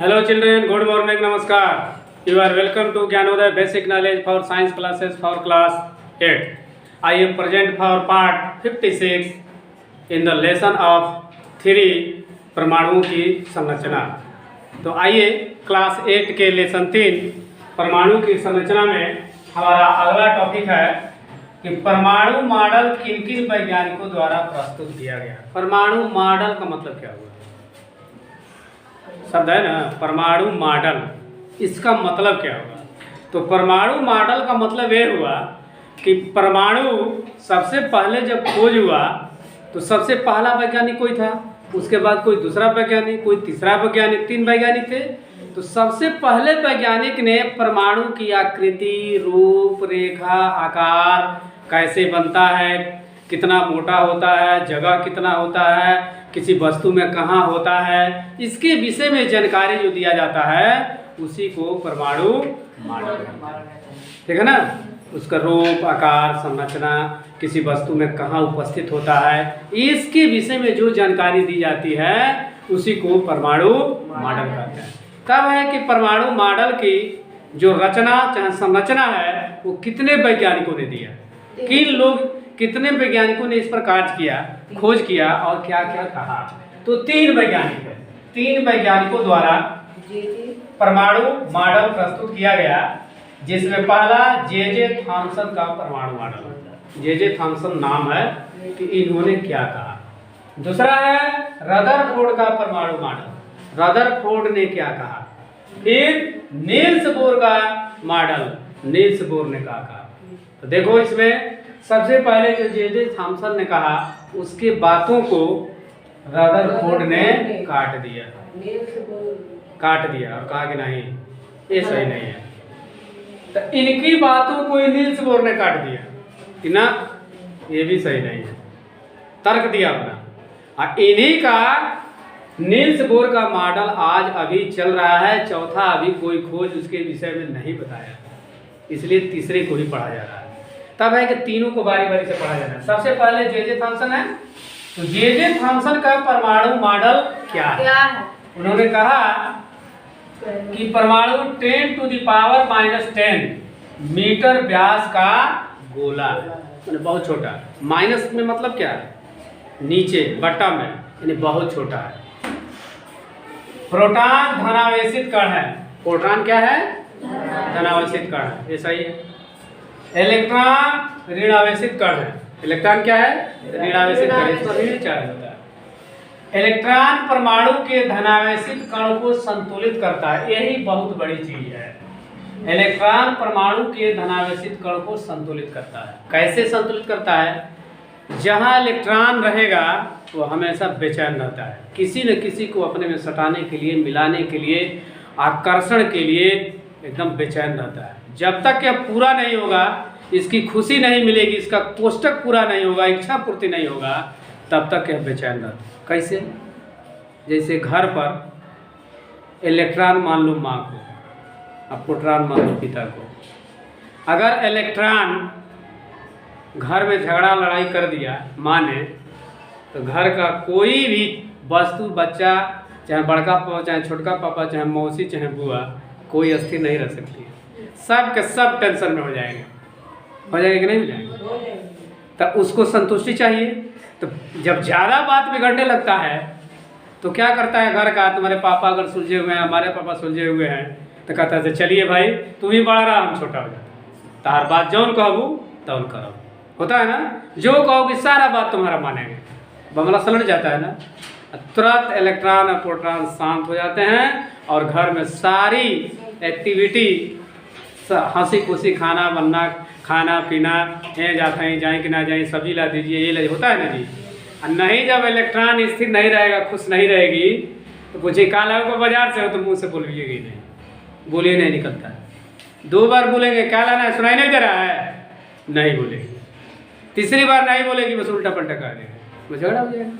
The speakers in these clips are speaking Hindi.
Hello children, good morning, namaskar. You are welcome to Gyanodaya Basic Knowledge for Science classes for class 8. I am present for part 56 in the lesson of 3 परमाणुओं की संरचना। तो आइए क्लास 8 के लेसन 3 परमाणु की संरचना में हमारा अगला टॉपिक है कि परमाणु मॉडल किन किन वैज्ञानिकों द्वारा प्रस्तुत किया गया। परमाणु मॉडल का मतलब क्या हुआ? शब्द है ना, परमाणु मॉडल, इसका मतलब क्या हुआ? तो परमाणु मॉडल का मतलब ये हुआ कि परमाणु सबसे पहले जब खोज हुआ तो सबसे पहला वैज्ञानिक कोई था, उसके बाद कोई दूसरा वैज्ञानिक, कोई तीसरा वैज्ञानिक, 3 वैज्ञानिक थे। तो सबसे पहले वैज्ञानिक ने परमाणु की आकृति, रूप रेखा, आकार कैसे बनता है, कितना मोटा होता है, जगह कितना होता है, किसी वस्तु में कहाँ होता है, इसके विषय में जानकारी जो दिया जाता है उसी को परमाणु मॉडल कहते हैं। ठीक है ना? उसका रूप, आकार, संरचना, किसी वस्तु में कहाँ उपस्थित होता है, इसके विषय में जो जानकारी दी जाती है उसी को परमाणु मॉडल कहते हैं। तब है कि परमाणु मॉडल की जो रचना चाहे संरचना है वो कितने वैज्ञानिकों ने दिया, कितने वैज्ञानिकों ने इस पर कार्य किया, खोज किया और क्या क्या कहा। तो 3 वैज्ञानिक है, 3 वैज्ञानिकों द्वारा परमाणु मॉडल प्रस्तुत किया गया, जिसमें पहला जे थॉमसन का परमाणु मॉडल। जे थॉमसन नाम है कि इन्होंने क्या कहा। दूसरा है रदरफोर्ड का परमाणु मॉडल, रदरफोर्ड ने क्या कहा। फिर नील्स बोर का मॉडल, नील्स बोर ने क्या कहा। तो देखो इसमें सबसे पहले जो जे थॉमसन ने कहा उसके बातों को रदरफोर्ड ने काट दिया और कहा कि नहीं ये सही नहीं है। तो इनकी बातों को नील्स बोर ने काट दिया कि ना ये भी सही नहीं है, तर्क दिया अपना। और इन्हीं का नील्स बोर का मॉडल आज अभी चल रहा है। चौथा अभी कोई खोज उसके विषय में नहीं बताया, इसलिए तीसरे को ही पढ़ा जा रहा है। तब है कि तीनों को बारी बारी से पढ़ा जाना है। सबसे पहले जे थॉमसन है। तो जे थॉमसन का परमाणु मॉडल क्या है? उन्होंने कहा कि परमाणु 10⁻⁻10 मीटर व्यास का गोला, बहुत छोटा। माइनस में मतलब क्या है? नीचे बट्टा में, यानी बहुत छोटा है। प्रोटॉन धनावेशित कण है। प्रोटॉन क्या है? धनावेशित कण है, ये सही है। इलेक्ट्रॉन ऋणावेशित कण है। इलेक्ट्रॉन क्या है? ऋणावेशित कण, इसमें ऋण चार्ज होता है। इलेक्ट्रॉन परमाणु के धनावेशित कण को संतुलित करता है, यही बहुत बड़ी चीज है। इलेक्ट्रॉन परमाणु के धनावेशित कण को संतुलित करता है। कैसे संतुलित करता है? जहां इलेक्ट्रॉन रहेगा वो हमेशा बेचैन रहता है, किसी न किसी को अपने में सटाने के लिए, मिलाने के लिए, आकर्षण के लिए एकदम बेचैन रहता है। जब तक यह पूरा नहीं होगा, इसकी खुशी नहीं मिलेगी, इसका कोष्टक पूरा नहीं होगा, इच्छा पूर्ति नहीं होगा, तब तक यह बेचैन रहता है। कैसे? जैसे घर पर इलेक्ट्रॉन मान लो माँ को, अब प्रोटॉन मान लो पिता को। अगर इलेक्ट्रॉन घर में झगड़ा लड़ाई कर दिया माँ ने, तो घर का कोई भी वस्तु, बच्चा, चाहे बड़का पापा, चाहे छोटका पापा, चाहे मौसी, चाहे बुआ, कोई स्थिर नहीं रह सकती है। सब के सब टेंशन में हो जाएंगे कि नहीं हो जाएंगे? तब उसको संतुष्टि चाहिए। तो जब ज़्यादा बात बिगड़ने लगता है तो क्या करता है घर का? तुम्हारे पापा अगर सुलझे हुए हैं, हमारे पापा सुलझे हुए हैं, तो कहता है चलिए भाई तुम ही बड़ा रहा, हम छोटा हो जाता। तार बात जौन कहबू तौन करो, होता है ना? जो कहोगे सारा बात तुम्हारा मानेंगे। बमला सलट जाता है ना, तुरंत इलेक्ट्रॉन और प्रोटॉन शांत हो जाते हैं और घर में सारी एक्टिविटी, हंसी खुशी, खाना बनना, खाना पीना, ये जाते हैं, जाएँ कि ना जाएँ, सब्जी ला दीजिए, ये ला, होता है ना जी। और नहीं, जब इलेक्ट्रॉन स्थिर नहीं रहेगा, खुश नहीं रहेगी, तो पूछिए काल आओ बाजार से हो, तो मुँह से बोलिएगी नहीं, बोलिए नहीं निकलता है। 2 बार बोलेंगे क्या लाना है, सुनाई नहीं दे रहा है, नहीं बोलेगी। तीसरी बार नहीं बोलेगी, बस उल्टा पलटा कर देगा, वो झगड़ा हो जाएगा।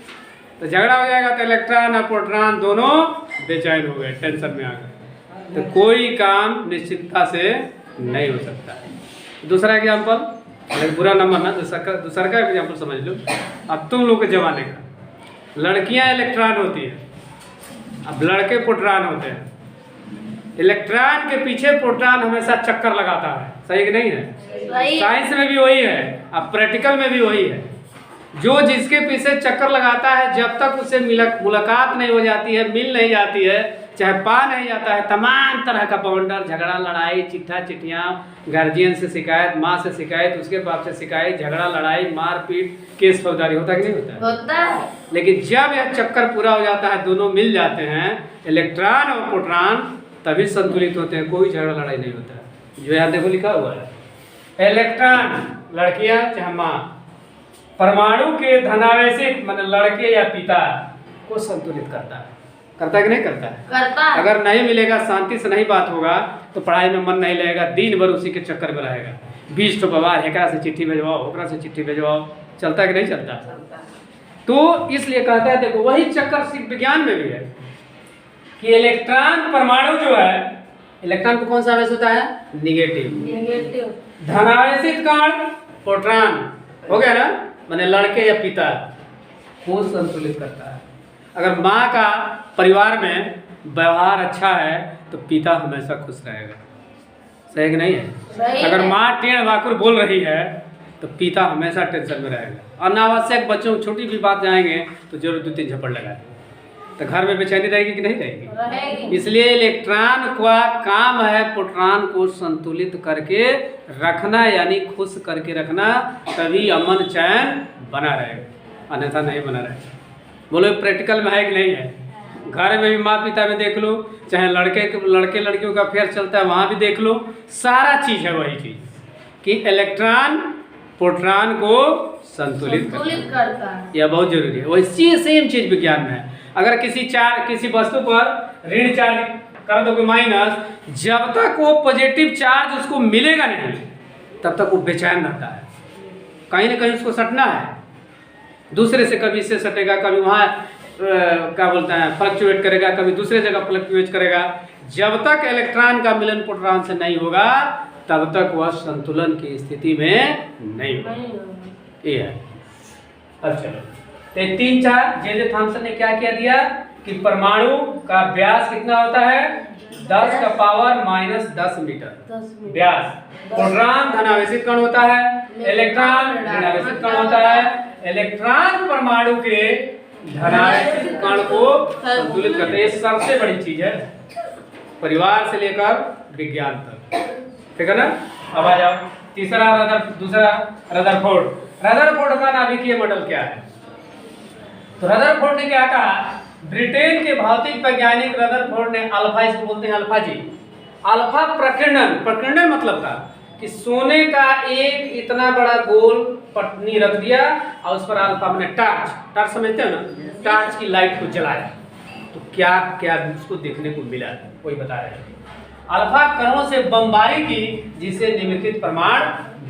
तो झगड़ा हो जाएगा तो इलेक्ट्रॉन और प्रोटॉन दोनों बेचैन हो गए, टेंशन में आ गए, तो कोई काम निश्चितता से नहीं हो सकता है। दूसरा एग्जाम्पल, बुरा नंबर ना, दूसरा का एग्जाम्पल समझ लो। अब तुम लोग के जमाने का, लड़कियां इलेक्ट्रॉन होती है, अब लड़के प्रोटॉन होते हैं। इलेक्ट्रॉन के पीछे प्रोटॉन हमेशा चक्कर लगाता है, सही कि नहीं है? साइंस में भी वही है, अब प्रैक्टिकल में भी वही है। जो जिसके पीछे चक्कर लगाता है, जब तक उससे मुलाकात नहीं हो जाती है, मिल नहीं जाती है, चाहे पा नहीं जाता है, तमाम तरह का बवंडर, झगड़ा, लड़ाई, चिट्ठा चिट्ठियाँ, गार्जियन से शिकायत, माँ से शिकायत, उसके बाप से शिकायत, झगड़ा, लड़ाई, मारपीट, केस फौजदारी होता कि नहीं होता? होता है। लेकिन जब यह चक्कर पूरा हो जाता है, दोनों मिल जाते हैं, इलेक्ट्रॉन और प्रोटॉन, तभी संतुलित होते हैं, कोई झगड़ा लड़ाई नहीं होता है। जो यहाँ देखो लिखा हुआ है, इलेक्ट्रॉन लड़कियाँ चाहे माँ, परमाणु के धनावेशित मतलब लड़के या पिता को संतुलित करता है कि नहीं करता है? करता है। अगर नहीं मिलेगा, शांति से नहीं बात होगा, तो पढ़ाई में मन नहीं लगेगा, दिन भर उसी के चक्कर में रहेगा। 20 तो बवाल, एकरा से चिट्ठी भेजवाओ, ओकरा से चिट्ठी भेजवाओ, चलता है कि नहीं चलता? तो इसलिए कहता है, देखो वही चक्कर सिर्फ विज्ञान में भी है कि इलेक्ट्रॉन परमाणु जो है, इलेक्ट्रॉन को कौन सा आवेश होता है? निगेटिव। धनावेशित कण प्रोटॉन, हो गया ना, माने लड़के या पिता को संतुलित करता है। अगर माँ का परिवार में व्यवहार अच्छा है तो पिता हमेशा खुश रहेगा, सही कि नहीं है? अगर माँ टेढ़ बाकुर बोल रही है तो पिता हमेशा टेंशन में रहेगा। अनावश्यक बच्चों को छोटी भी बात जाएंगे तो जरूर 2-3 झपड़ लगाए, तो घर में बेचैनी रहेगी कि नहीं रहेगी? इसलिए इलेक्ट्रॉन का काम है प्रोटॉन को संतुलित करके रखना, यानी खुश करके रखना, तभी अमन चैन बना रहेगा, अन्यथा नहीं बना रहेगा। बोलो प्रैक्टिकल में है कि नहीं है? घर में भी माँ पिता में देख लो, चाहे लड़के लड़कियों का अफेयर चलता है, वहाँ भी देख लो, सारा चीज़ है वही चीज़ कि इलेक्ट्रॉन प्रोटॉन को संतुलित करता है। यह बहुत जरूरी है। वैसी सेम चीज़ विज्ञान में है। अगर किसी वस्तु पर ऋण चार्ज कर दोगे माइनस, जब तक वो पॉजिटिव चार्ज उसको मिलेगा नहीं, तब तक वो बेचैन रहता है, कहीं ना कहीं उसको सटना है, दूसरे से कभी इससे सटेगा, कभी वहाँ क्या बोलते हैं फ्लक्चुएट करेगा, कभी दूसरे जगह फ्लक्चुएट करेगा। जब तक इलेक्ट्रॉन का मिलन प्रोटॉन से नहीं होगा, तब तक वह संतुलन की स्थिति में नहीं होगा। ये है। अब चलो, तो 3-4 जे थॉमसन ने क्या किया दिया कि परमाणु का व्यास कितना होता है? 10⁻⁻10 मीटर व्यास। प्रोटॉन धनावेशित कण होता है, इलेक्ट्रॉन ऋणावेशित कण होता है। इलेक्ट्रॉन परमाणु के धनावेशित कण को संतुलित करते हैं। ये सबसे बड़ी चीज है, परिवार से लेकर विज्ञान तक, ठीक है ना? अब आ जाओ दूसरा रदरफोर्ड का नाभिकीय मॉडल क्या है? तो रदरफोर्ड ने क्या कहा? ब्रिटेन के भौतिक वैज्ञानिक रदरफोर्ड ने अल्फा, इसको बोलते हैं अल्फा जी, अल्फा प्रकीर्णन मतलब था कि सोने का एक इतना बड़ा गोल पटनी रख दिया और उस पर अल्फा मैंने टार्च समझते हो ना, टार्च की लाइट को जलाया, तो क्या क्या उसको देखने को मिला, कोई बता रहे हैं। अल्फा कणों से बमबारी की जिसे निम्नलिखित प्रमाण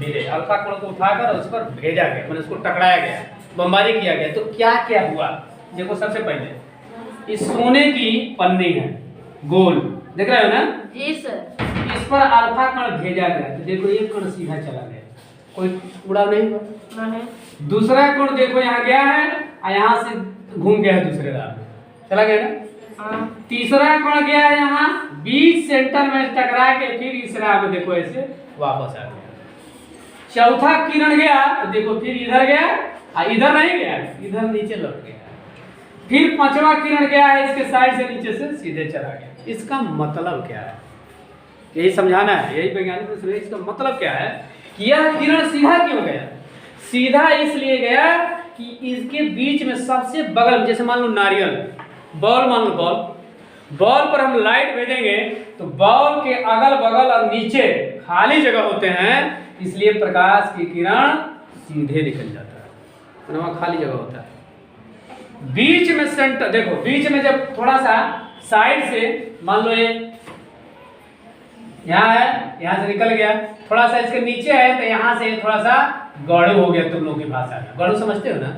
मिले। अल्फा कण को उठाकर उस पर भेजा गया, मैंने उसको टकराया गया, बमबारी किया गया, तो क्या क्या हुआ देखो। सबसे पहले इस सोने की पन्नी है गोल, देख रहे हो ना जी सर, इस पर अल्फा कण भेजा गया, तो देखो एक कण सीधा चला गया, कोई उड़ाव नहीं हुआ। दूसरा कण देखो यहाँ गया है और यहाँ से घूम गया है दूसरे राह में, चला गया ना। तीसरा कण गया है यहाँ बीच सेंटर में टकरा के, फिर इस राह में देखो ऐसे वापस आ गया। चौथा किरण गया तो देखो फिर इधर गया और इधर नहीं गया, इधर नीचे लौट गया। फिर पांचवा किरण गया है इसके साइड से नीचे से सीधे चला गया। इसका मतलब क्या है, यही समझाना है, यही वैज्ञानिक ने इसका मतलब क्या है कि यह किरण सीधा क्यों गया? सीधा इसलिए गया कि इसके बीच में सबसे बगल, जैसे मान लो नारियल बॉल, मान लो बॉल पर हम लाइट भेजेंगे तो बॉल के अगल बगल और नीचे खाली जगह होते हैं, इसलिए प्रकाश की किरण सीधे निकल जाता है, वहाँ खाली जगह होता है। बीच में सेंटर देखो, बीच में जब थोड़ा सा साइड से मान लो ये यहाँ है, यहाँ से निकल गया, थोड़ा सा इसके नीचे है तो यहाँ से थोड़ा सा गड़ू हो गया, तुम लोग की भाषा में गड़ू समझते हो ना,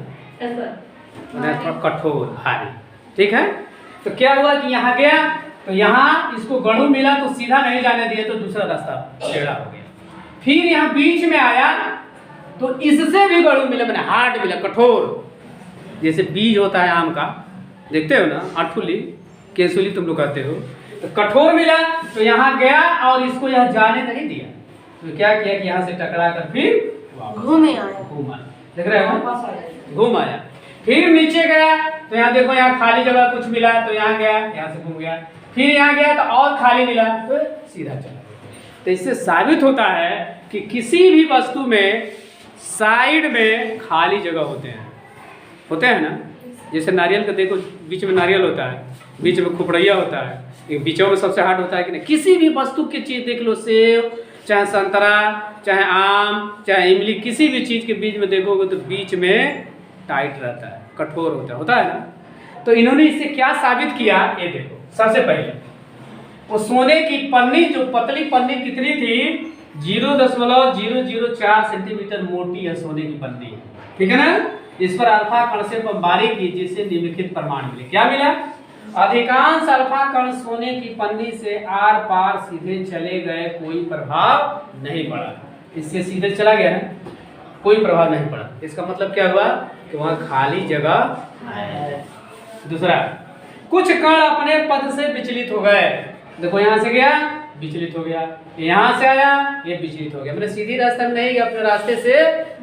थोड़ा कठोर भारी, ठीक है। तो क्या हुआ कि यहाँ गया तो यहाँ इसको गड़ू मिला तो सीधा नहीं जाने दिया, तो दूसरा रास्ता टेढ़ा हो गया। फिर यहाँ बीच में आया तो इससे भी गड़ू मिला, मैंने हार्ड मिला, कठोर, जैसे बीज होता है आम का, देखते हो ना, अठुली केसुली तुम लोग कहते हो, तो कठोर मिला तो यहाँ गया और इसको यहाँ जाने नहीं दिया, तो क्या किया कि यहाँ से टकरा कर फिर घूम आया, देख रहे हो, घूम आया। फिर नीचे गया तो यहाँ देखो, यहाँ खाली जगह कुछ मिला तो यहाँ गया, यहाँ से घूम गया, फिर यहाँ गया तो और खाली मिला तो सीधा चला। तो इससे साबित होता है कि किसी भी वस्तु में साइड में खाली जगह होते हैं ना। जैसे नारियल का देखो, बीच में नारियल होता है, बीच में खुपड़िया होता है, बीचों में सबसे हार्ड होता है कि नहीं। किसी भी वस्तु की चीज़ देख लो, सेब चाहे संतरा चाहे आम चाहे इमली, किसी भी चीज़ के बीच में देखोगे तो बीच में टाइट रहता है, कठोर होता है ना। तो इन्होंने इससे क्या साबित किया, ये देखो। सबसे पहले वो सोने की पन्नी, जो पतली पन्नी कितनी थी, 0.004 सेंटीमीटर मोटी है सोने की पन्नी, ठीक है ना। इस पर अल्फा कण से बमबारी की, जिससे निम्नलिखित प्रमाण मिले। क्या मिला? अधिकांश अल्फा कण सोने की पन्नी से आर पार सीधे चले गए, कोई प्रभाव नहीं पड़ा। इससे सीधे चला गया है, कोई प्रभाव नहीं पड़ा। इसका मतलब क्या हुआ कि वहां खाली जगह है। दूसरा, कुछ कण अपने पद से विचलित हो गए। देखो, यहाँ से गया, विचलित हो गया, यहाँ से आया, ये विचलित हो गया। मैंने सीधी रास्ते में नहीं गया, अपने रास्ते से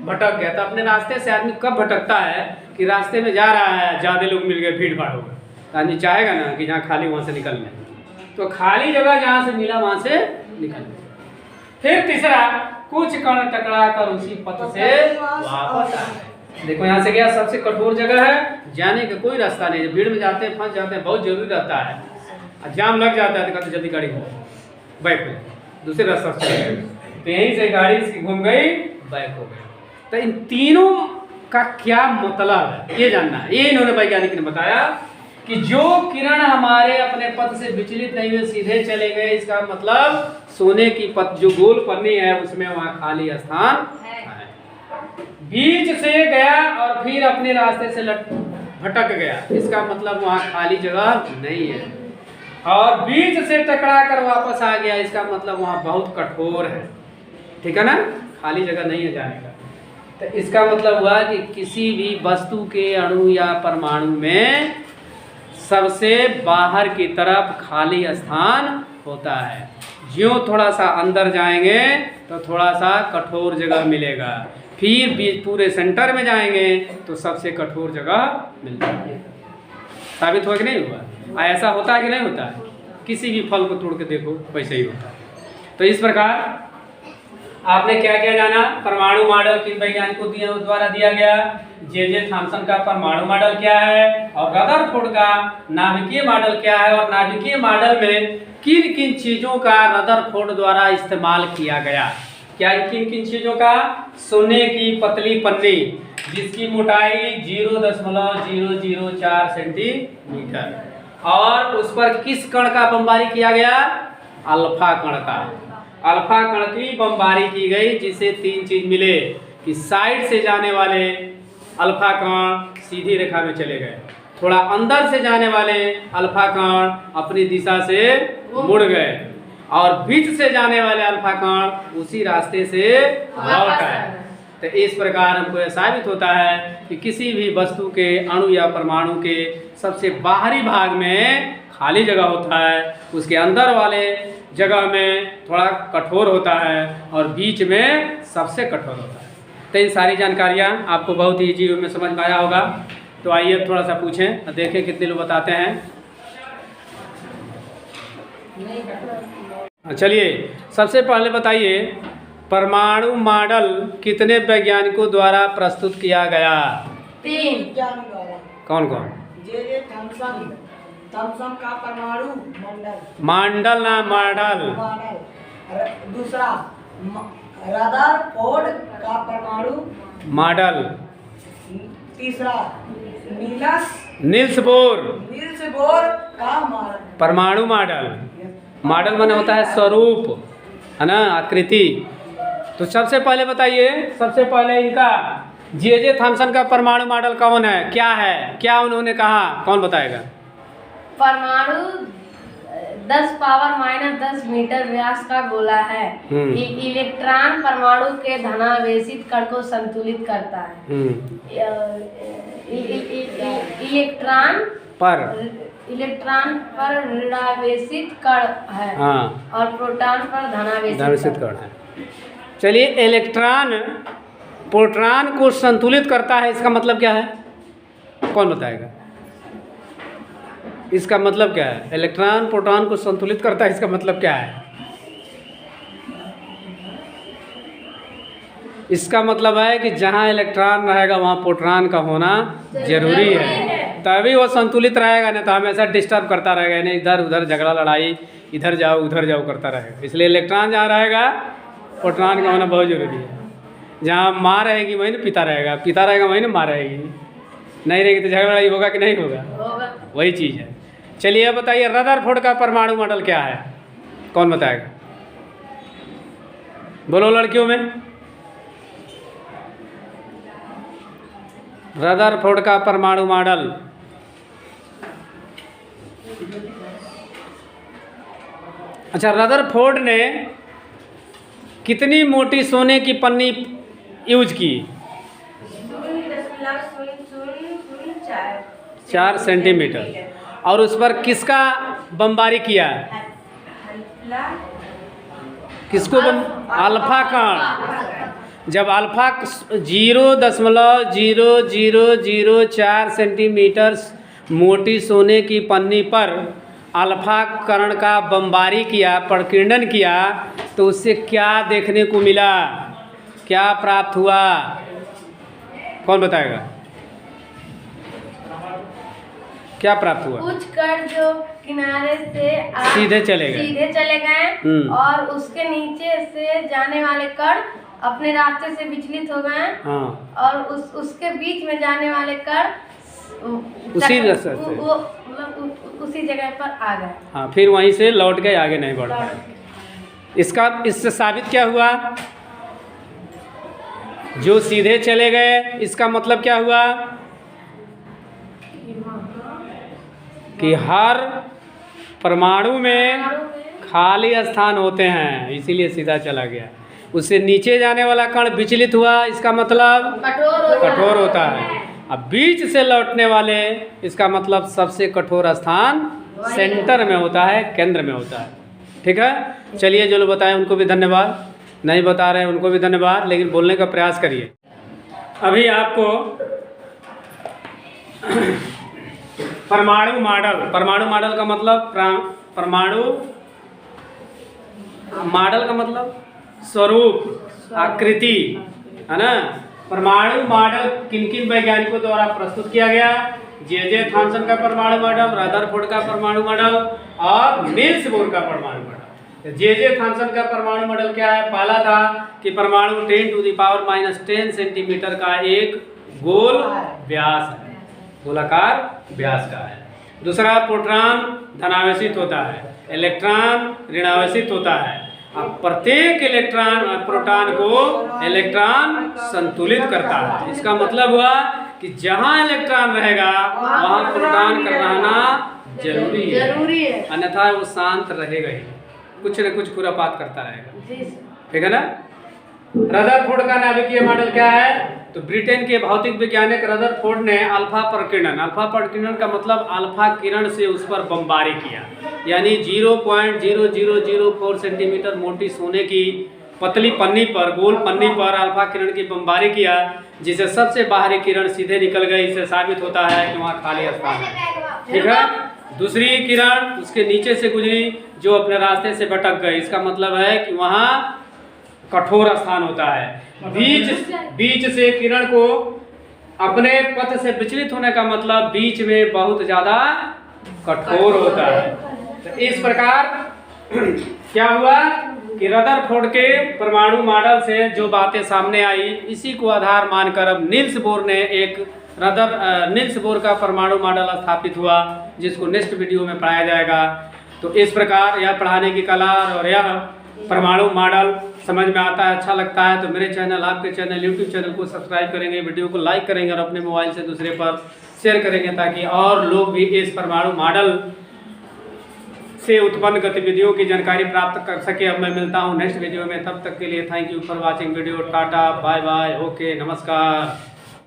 भटक गया। तो अपने रास्ते से आदमी कब भटकता है कि रास्ते में जा रहा है, ज्यादा लोग मिल गए, भीड़ भाड़ हो गया, तो आदमी चाहेगा ना कि जहाँ खाली वहां से निकलना। तो खाली जगह जहाँ से मिला वहां से निकलना। फिर तीसरा, कुछ कण टकरा कर उसी पथ से वापस आए। देखो, यहाँ से गया, सबसे कठोर जगह है, जाने का कोई रास्ता नहीं है, भीड़ में जाते हैं, फंस जाते हैं, बहुत जरूरी रहता है, जाम लग जाता है तो कहते जल्दी गाड़ी घूमो, बैक हो, दूसरे रास्ता से चले गए। तो यहीं से गाड़ी इसकी घूम गई, बैक हो गई। तो इन तीनों का क्या मतलब है, ये जानना है। ये इन्होंने वैज्ञानिक ने बताया कि जो किरण हमारे अपने पथ से विचलित नहीं हुए, सीधे चले गए, इसका मतलब सोने की पथ जो गोल पन्नी है उसमें वहां खाली स्थान है। बीच से गया और फिर अपने रास्ते से भटक गया, इसका मतलब वहां खाली जगह नहीं है। और बीच से टकरा कर वापस आ गया, इसका मतलब वहां बहुत कठोर है, ठीक है ना, खाली जगह नहीं है जाने का। तो इसका मतलब हुआ कि किसी भी वस्तु के अणु या परमाणु में सबसे बाहर की तरफ खाली स्थान होता है। ज्यों थोड़ा सा अंदर जाएंगे तो थोड़ा सा कठोर जगह मिलेगा, फिर बीच पूरे सेंटर में जाएंगे तो सबसे कठोर जगह मिलती है। साबित हुआ कि नहीं हुआ? ऐसा होता है कि नहीं होता है? किसी भी फल को तोड़ के देखो, वैसे ही होता है। तो इस प्रकार आपने क्या क्या जाना? परमाणु मॉडल किन वैज्ञानिकों द्वारा दिया गया, जे थॉमसन का परमाणु मॉडल क्या है, और रदरफोर्ड का नाभिकीय मॉडल क्या है, और नाभिकीय मॉडल में किन किन चीजों का रदरफोर्ड द्वारा इस्तेमाल किया गया। क्या किन किन चीजों का? सोने की पतली पन्नी जिसकी मोटाई 0.004 सेंटीमीटर, और उस पर किस कण का बमबारी किया गया? अल्फा कण का। अल्फा कण की बमबारी की गई, जिससे तीन चीज मिले कि साइड से जाने वाले अल्फा कण सीधी रेखा में चले गए, थोड़ा अंदर से जाने वाले अल्फा कण अपनी दिशा से मुड़ गए, और बीच से जाने वाले अल्फा कण उसी रास्ते से लौट आए। तो इस प्रकार हमको यह साबित होता है कि किसी भी वस्तु के अणु या परमाणु के सबसे बाहरी भाग में खाली जगह होता है, उसके अंदर वाले जगह में थोड़ा कठोर होता है, और बीच में सबसे कठोर होता है। तो इन सारी जानकारियाँ आपको बहुत ही इजी में समझ में आया होगा। तो आइए थोड़ा सा पूछें, देखें कितने लोग बताते हैं। चलिए, सबसे पहले बताइए, परमाणु मॉडल कितने वैज्ञानिकों द्वारा प्रस्तुत किया गया? 3। कौन कौन? जे थॉमसन का परमाणु मॉडल ना मॉडल। दूसरा रदरफोर्ड का परमाणु मॉडल। तीसरा नील्स बोर का परमाणु मॉडल। मॉडल माने होता है स्वरूप, है ना, आकृति। तो सबसे पहले बताइए, सबसे पहले इनका जे थॉमसन का परमाणु मॉडल कौन है, क्या है, क्या उन्होंने कहा, कौन बताएगा? परमाणु 10⁻⁻10 मीटर व्यास का गोला है। इलेक्ट्रॉन परमाणु के धनावेशित कण को संतुलित करता है। इलेक्ट्रॉन इलेक्ट्रॉन पर ऋणावेशित कण है हाँ, और प्रोटॉन पर धनावेशित धनावेशित कण है। चलिए, इलेक्ट्रॉन प्रोटॉन को संतुलित करता है, इसका मतलब क्या है? कौन बताएगा? इसका मतलब क्या है? इलेक्ट्रॉन प्रोटॉन को संतुलित करता है, इसका मतलब क्या है? इसका मतलब है कि जहाँ इलेक्ट्रॉन रहेगा वहाँ प्रोटॉन का होना जरूरी है, तभी वो संतुलित रहेगा, नहीं तो हमेशा डिस्टर्ब करता रहेगा, नहीं इधर उधर झगड़ा लड़ाई, इधर जाओ उधर जाओ करता रहेगा। इसलिए इलेक्ट्रॉन जहाँ रहेगा प्रोटॉन का होना बहुत जरूरी है। जहाँ माँ रहेगी वहीं ना पिता रहेगा, पिता रहेगा वहीं ना माँ रहेगी, नहीं रहेगी तो झगड़ा लड़ाई होगा कि नहीं होगा? होगा। वही चीज़ है। चलिए अब बताइए, रदरफोर्ड का परमाणु मॉडल क्या है? कौन बताएगा? बोलो लड़कियों में। रदरफोर्ड का परमाणु मॉडल अच्छा, रदरफोर्ड ने कितनी मोटी सोने की पन्नी यूज की? 4 सेंटीमीटर। और उस पर किसका बमबारी किया? किसको अल्फा कण। जब अल्फा 0.0004 सेंटीमीटर मोटी सोने की पन्नी पर अल्फा कण का बमबारी किया, प्रकीर्णन किया, तो उससे क्या देखने को मिला? क्या प्राप्त हुआ? कौन बताएगा? क्या प्राप्त हुआ? कुछ कण जो किनारे से सीधे चले गए और उसके नीचे से जाने वाले कण अपने रास्ते से विचलित हो गए। हाँ, और उसके बीच में जाने वाले कण उसी रास्ते से मतलब उसी जगह पर आ गए। हाँ, फिर वहीं से लौट गए, आगे नहीं बढ़ पाए। इससे साबित क्या हुआ? जो सीधे चले गए, इसका मतलब क्या हुआ? कि हर परमाणु में खाली स्थान होते हैं, इसीलिए सीधा चला गया। उससे नीचे जाने वाला कण विचलित हुआ, इसका मतलब कठोर होता है। अब बीच से लौटने वाले, इसका मतलब सबसे कठोर स्थान सेंटर में होता है, केंद्र में होता है। ठीक है। चलिए, जो लोग बताएं उनको भी धन्यवाद, नहीं बता रहे हैं उनको भी धन्यवाद, लेकिन बोलने का प्रयास करिए। अभी आपको परमाणु मॉडल का मतलब, परमाणु मॉडल का मतलब स्वरूप, आकृति, है ना। परमाणु मॉडल किन किन वैज्ञानिकों द्वारा प्रस्तुत किया गया? जे थॉमसन का परमाणु मॉडल, रदरफोर्ड का परमाणु मॉडल और नील्स बोर का परमाणु मॉडल। जे थॉमसन का परमाणु मॉडल क्या है? पहला था कि परमाणु 10⁻⁻10 सेंटीमीटर का एक गोल व्यास है, गोलाकार व्यास का है। दूसरा, प्रोटॉन धनावेशित होता है, इलेक्ट्रॉन ऋणावेशित होता है। अब प्रत्येक प्रोटॉन को इलेक्ट्रॉन संतुलित करता है। इसका मतलब हुआ कि जहाँ इलेक्ट्रॉन रहेगा वहाँ प्रोटॉन का रहना जरूरी है, अन्यथा वो शांत रहेगा ही, कुछ न कुछ खुरापात करता रहेगा। ठीक है ना। रदरफोर्ड का नाभिकीय मॉडल क्या है? तो ब्रिटेन के भौतिक वैज्ञानिक रदरफोर्ड ने अल्फा प्रकीर्णन का मतलब अल्फा किरण से उस पर बमबारी किया, यानी 0.0004 सेंटीमीटर मोटी सोने की पतली पन्नी पर, गोल पन्नी पर अल्फा किरण की बमबारी किया, जिसे सबसे बाहरी किरण सीधे निकल गई। इससे साबित होता है कि वहाँ खाली स्थान है। ठीक है। दूसरी किरण उसके नीचे से गुजरी जो अपने रास्ते से भटक गई, इसका मतलब है कि वहाँ कठोर स्थान होता है। बीच से किरण को अपने पथ से विचलित होने का मतलब बीच में बहुत ज्यादा कठोर होता है। तो इस प्रकार क्या हुआ कि रदरफोर्ड के परमाणु मॉडल से जो बातें सामने आई, इसी को आधार मानकर अब नील्स बोर ने एक नील्स बोर का परमाणु मॉडल स्थापित हुआ, जिसको नेक्स्ट वीडियो में पढ़ाया जाएगा। तो इस प्रकार यह पढ़ाने की कला और यह परमाणु मॉडल समझ में आता है, अच्छा लगता है तो मेरे चैनल, आपके चैनल, यूट्यूब चैनल को सब्सक्राइब करेंगे, वीडियो को लाइक करेंगे और अपने मोबाइल से दूसरे पर शेयर करेंगे, ताकि और लोग भी इस परमाणु मॉडल से उत्पन्न गतिविधियों की जानकारी प्राप्त कर सके। अब मैं मिलता हूँ नेक्स्ट वीडियो में, तब तक के लिए thank you for watching video. Tata, bye bye, okay, नमस्कार।